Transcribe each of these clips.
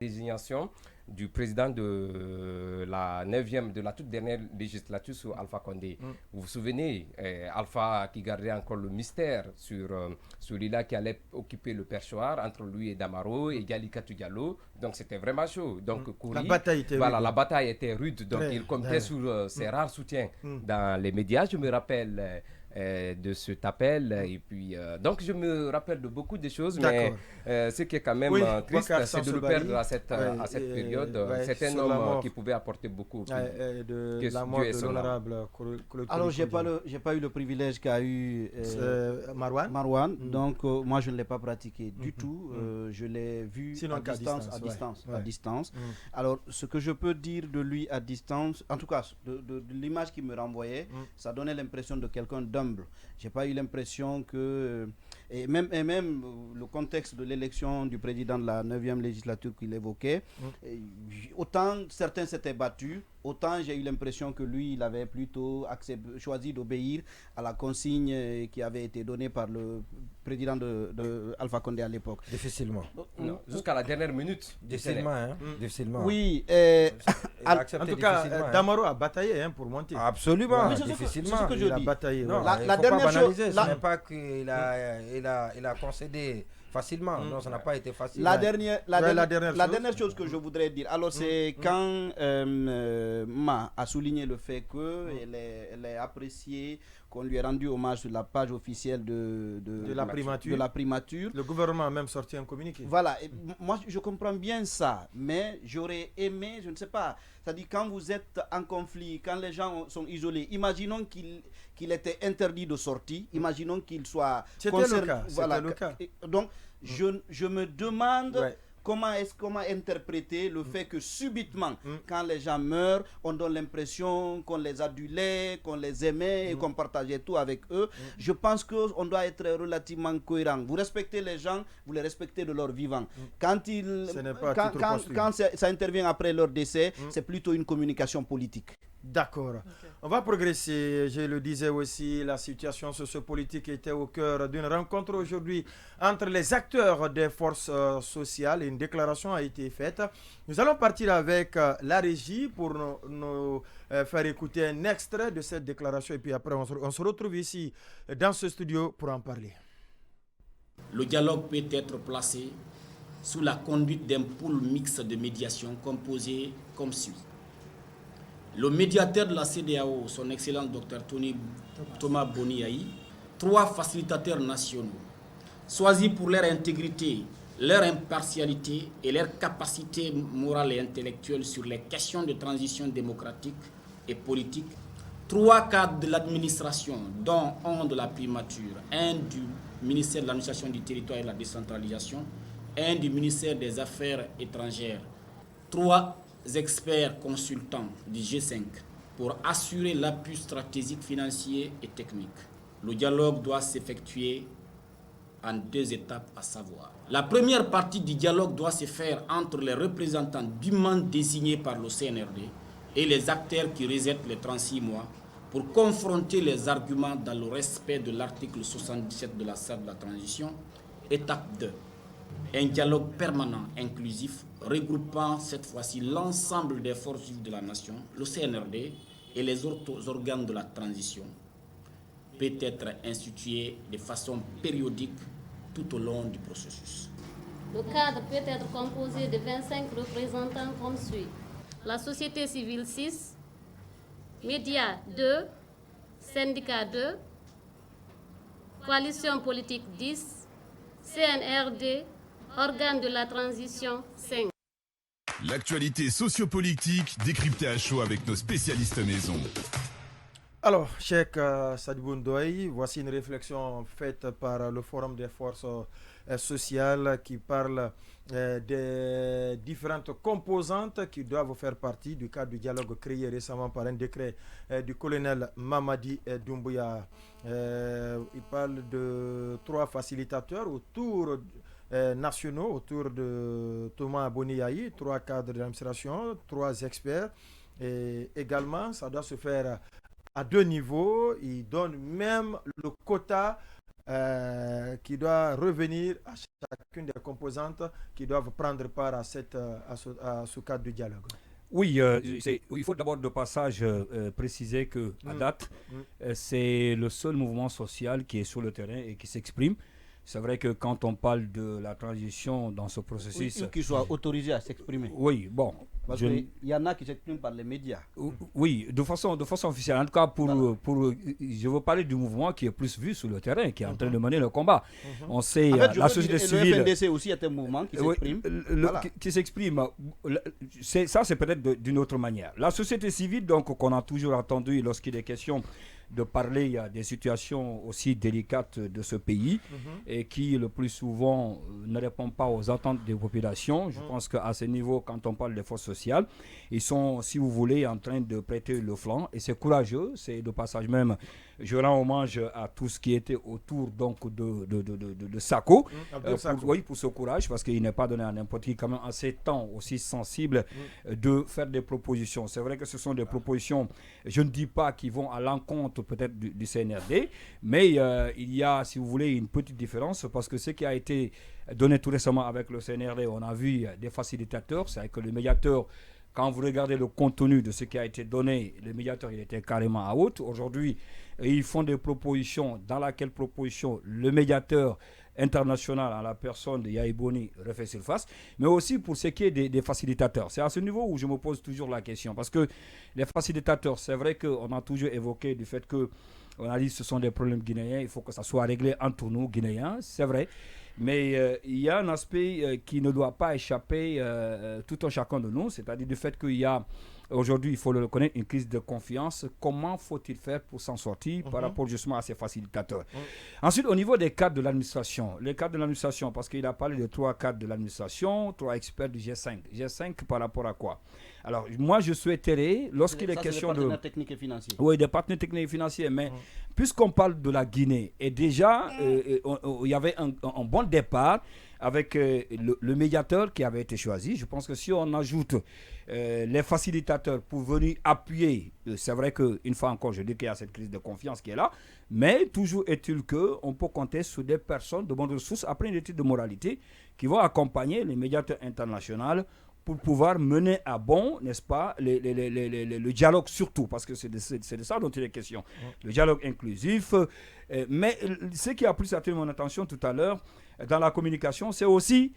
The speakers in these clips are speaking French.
désignation du président de la 9e, de la toute dernière législature sur Alpha Condé. Vous vous souvenez, Alpha qui gardait encore le mystère sur celui-là qui allait occuper le perchoir entre lui et Damaro et Galikatou Diallo. Donc c'était vraiment chaud. Donc Kouri, la bataille était rude. Donc il comptait sur ses rares soutiens dans les médias. Je me rappelle de cet appel et puis donc je me rappelle de beaucoup de choses. Mais ce qui est quand même triste, c'est de le perdre à cette période. C'est un homme qui pouvait apporter beaucoup de la mort de l'honorable. Alors j'ai pas eu le privilège qu'a eu Marwan. Donc moi je ne l'ai pas pratiqué du tout. Je l'ai vu à distance. Alors ce que je peux dire de lui à distance, en tout cas de l'image qu'il me renvoyait, ça donnait l'impression de quelqu'un d'humble. J'ai pas eu l'impression que et même le contexte de l'élection du président de la 9e législature qu'il évoquait, autant certains s'étaient battus, autant j'ai eu l'impression que lui, il avait plutôt choisi d'obéir à la consigne qui avait été donnée par le président de Alpha Condé à l'époque. Difficilement. Non, jusqu'à la dernière minute. Difficilement. Oui. En tout cas, Damaro a bataillé pour monter. Absolument. Difficilement. C'est ce que je dis. Il a bataillé. Non, la dernière chose, ce n'est pas qu'il a concédé facilement. Non, ça n'a pas été facile. La dernière chose que je voudrais dire, alors c'est quand Ma a souligné le fait qu'elle est appréciée, qu'on lui ait rendu hommage sur la page officielle de la primature. Le gouvernement a même sorti un communiqué. Voilà, et moi je comprends bien ça, mais j'aurais aimé, je ne sais pas, c'est-à-dire quand vous êtes en conflit, quand les gens sont isolés, imaginons qu'il était interdit de sortie, imaginons qu'il soit concerné. C'était le cas. Donc je me demande comment interpréter le fait que subitement, quand les gens meurent, on donne l'impression qu'on les adulait, qu'on les aimait et qu'on partageait tout avec eux. Je pense qu'on doit être relativement cohérent. Vous respectez les gens, vous les respectez de leur vivant. Quand ça intervient après leur décès, c'est plutôt une communication politique. D'accord. Okay. On va progresser. Je le disais aussi, la situation sociopolitique était au cœur d'une rencontre aujourd'hui entre les acteurs des forces sociales. Une déclaration a été faite. Nous allons partir avec la régie pour nous faire écouter un extrait de cette déclaration. Et puis après, on se retrouve ici dans ce studio pour en parler. Le dialogue peut être placé sous la conduite d'un pool mixte de médiation composé comme suit. Le médiateur de la CEDEAO, son excellent Dr Thomas Boniaï, 3 facilitateurs nationaux, choisis pour leur intégrité, leur impartialité et leur capacité morale et intellectuelle sur les questions de transition démocratique et politique, 3 cadres de l'administration, dont un de la primature, un du ministère de l'administration du territoire et de la décentralisation, un du ministère des Affaires étrangères, 3 experts consultants du G5 pour assurer l'appui stratégique, financier et technique. Le dialogue doit s'effectuer en 2 étapes, à savoir. La première partie du dialogue doit se faire entre les représentants dûment désignés par le CNRD et les acteurs qui réservent les 36 mois pour confronter les arguments dans le respect de l'article 77 de la Charte de la transition. Étape 2. Un dialogue permanent, inclusif, regroupant cette fois-ci l'ensemble des forces vives de la nation, le CNRD et les autres organes de la transition, peut être institué de façon périodique tout au long du processus. Le cadre peut être composé de 25 représentants comme suit. La société civile 6, médias 2, syndicats 2, coalition politique 10, CNRD, organe de la transition 5. L'actualité sociopolitique décryptée à chaud avec nos spécialistes maison. Alors, Cheikh Sadibou Ndoye, voici une réflexion faite par le Forum des forces sociales qui parle des différentes composantes qui doivent faire partie du cadre du dialogue créé récemment par un décret du colonel Mamadi Doumbouya. Il parle de 3 facilitateurs autour nationaux, autour de Thomas Boniaï, 3 cadres d'administration, 3 experts. Et également, ça doit se faire à 2 niveaux. Il donne même le quota qui doit revenir à chacune des composantes qui doivent prendre part à ce cadre de dialogue. Oui, il faut d'abord de passage préciser qu'à date, c'est le seul mouvement social qui est sur le terrain et qui s'exprime. C'est vrai que quand on parle de la transition dans ce processus... Oui, qu'ils soient autorisés à s'exprimer. Oui, bon. Parce qu'il y en a qui s'expriment par les médias. Oui, de façon officielle. En tout cas, je veux parler du mouvement qui est plus vu sur le terrain, qui est en train de mener le combat. On sait, en fait, la société civile... Le FNDC aussi est un mouvement qui s'exprime. Qui s'exprime. Ça, c'est peut-être d'une autre manière. La société civile, donc, qu'on a toujours entendu lorsqu'il est question de parler des situations aussi délicates de ce pays et qui le plus souvent ne répondent pas aux attentes des populations. Je pense qu'à ce niveau, quand on parle des forces sociales, ils sont, si vous voulez, en train de prêter le flanc et c'est courageux. C'est de passage même, je rends hommage à tout ce qui était autour donc de Sako, pour ce courage, parce qu'il n'est pas donné à n'importe qui quand même à ces temps aussi sensibles de faire des propositions. C'est vrai que ce sont des propositions, je ne dis pas qu'ils vont à l'encontre peut-être du CNRD, mais il y a, si vous voulez, une petite différence parce que ce qui a été donné tout récemment avec le CNRD, on a vu des facilitateurs, c'est-à-dire que le médiateur, quand vous regardez le contenu de ce qui a été donné, le médiateur il était carrément à haute. Aujourd'hui, ils font des propositions, dans laquelle proposition le médiateur international à la personne de Yahi Boni refait surface, mais aussi pour ce qui est des facilitateurs. C'est à ce niveau où je me pose toujours la question, parce que les facilitateurs, c'est vrai qu'on a toujours évoqué du fait que on a dit que ce sont des problèmes guinéens, il faut que ça soit réglé entre nous, Guinéens, c'est vrai. Mais il y a un aspect qui ne doit pas échapper tout un chacun de nous, c'est-à-dire du fait qu'il y a aujourd'hui, il faut le reconnaître, une crise de confiance. Comment faut-il faire pour s'en sortir par rapport justement à ces facilitateurs? Ensuite, au niveau des cadres de l'administration, les cadres de l'administration, parce qu'il a parlé de 3 cadres de l'administration, 3 experts du G5. G5 par rapport à quoi? Alors, moi, je souhaiterais, lorsqu'il est question de... des partenaires techniques et financiers. Oui, des partenaires techniques et financiers, mais puisqu'on parle de la Guinée, et déjà, il y avait un bon départ avec le médiateur qui avait été choisi. Je pense que si on ajoute les facilitateurs pour venir appuyer, c'est vrai qu'une fois encore, je dis qu'il y a cette crise de confiance qui est là, mais toujours est-il qu'on peut compter sur des personnes de bonnes ressources, après une étude de moralité, qui vont accompagner les médiateurs internationaux pour pouvoir mener à bon, n'est-ce pas, le dialogue surtout, parce que c'est de ça dont il est question. Le dialogue inclusif. Mais ce qui a plus attiré mon attention tout à l'heure dans la communication, c'est aussi,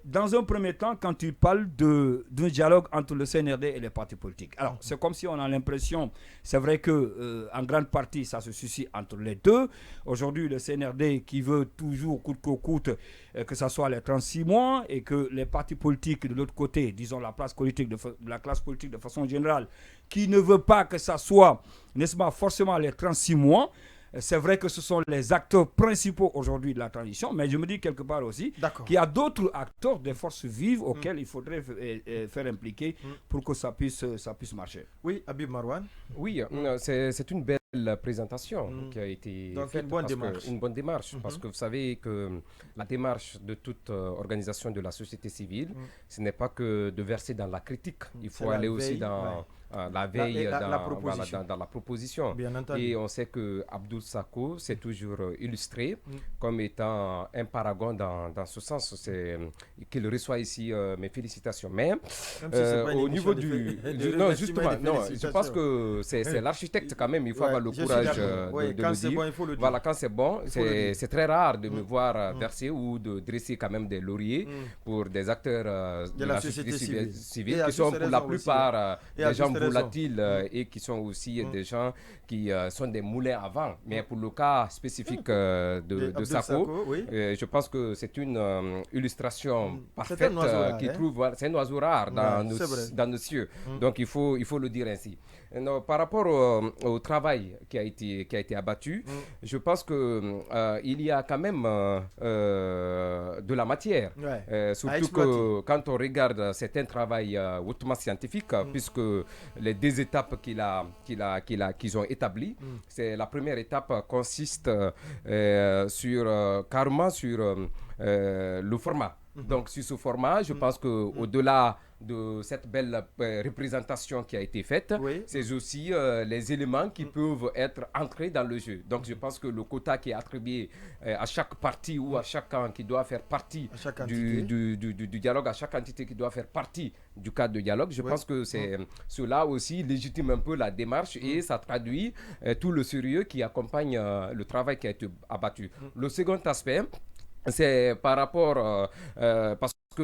dans un premier temps, quand il parle d'un dialogue entre le CNRD et les partis politiques. Alors, c'est comme si on a l'impression, c'est vrai qu'en grande partie, ça se suscite entre les deux. Aujourd'hui, le CNRD qui veut toujours, coûte que coûte, que ce soit les 36 mois et que les partis politiques de l'autre côté, disons la classe politique de façon générale, qui ne veut pas que ça soit, n'est-ce pas, forcément les 36 mois. C'est vrai que ce sont les acteurs principaux aujourd'hui de la transition, mais je me dis quelque part aussi qu'il y a d'autres acteurs des forces vives auxquels il faudrait faire impliquer pour que ça puisse marcher. Oui, Habib Marouane. Oui, c'est une belle présentation qui a été faite. Une bonne démarche. Parce que vous savez que la démarche de toute organisation de la société civile, ce n'est pas que de verser dans la critique. Il faut aller aussi dans... la veille dans la proposition. Et on sait que Abdou Sako s'est toujours illustré comme étant un paragon dans ce sens. C'est qu'il reçoit ici mes félicitations. Mais au niveau non, justement, non, je pense que c'est l'architecte quand même. Il faut avoir le courage de le dire. Voilà, quand c'est bon, c'est très rare de me voir verser ou de dresser quand même des lauriers pour des acteurs de la société civile qui sont pour la plupart des gens volatiles et qui sont aussi des gens qui sont des moulins à vent. Mais pour le cas spécifique de Sako, je pense que c'est une illustration parfaite qui trouve, c'est un oiseau rare dans nos cieux. Donc il faut le dire ainsi. Non, par rapport au travail qui a été abattu, je pense que il y a quand même de la matière. Surtout que quand on regarde certains travail hautement scientifique, puisque les 2 étapes qu'ils ont établies, c'est la première étape consiste carrément sur le format. Donc sur ce format, je pense qu'au-delà de cette belle représentation qui a été faite, c'est aussi les éléments qui peuvent être entrés dans le jeu. Donc je pense que le quota qui est attribué à chaque parti ou à chacun qui doit faire partie du dialogue, à chaque entité qui doit faire partie du cadre de dialogue, je pense que cela aussi légitime un peu la démarche et ça traduit tout le sérieux qui accompagne le travail qui a été abattu. Le second aspect, c'est par rapport, parce que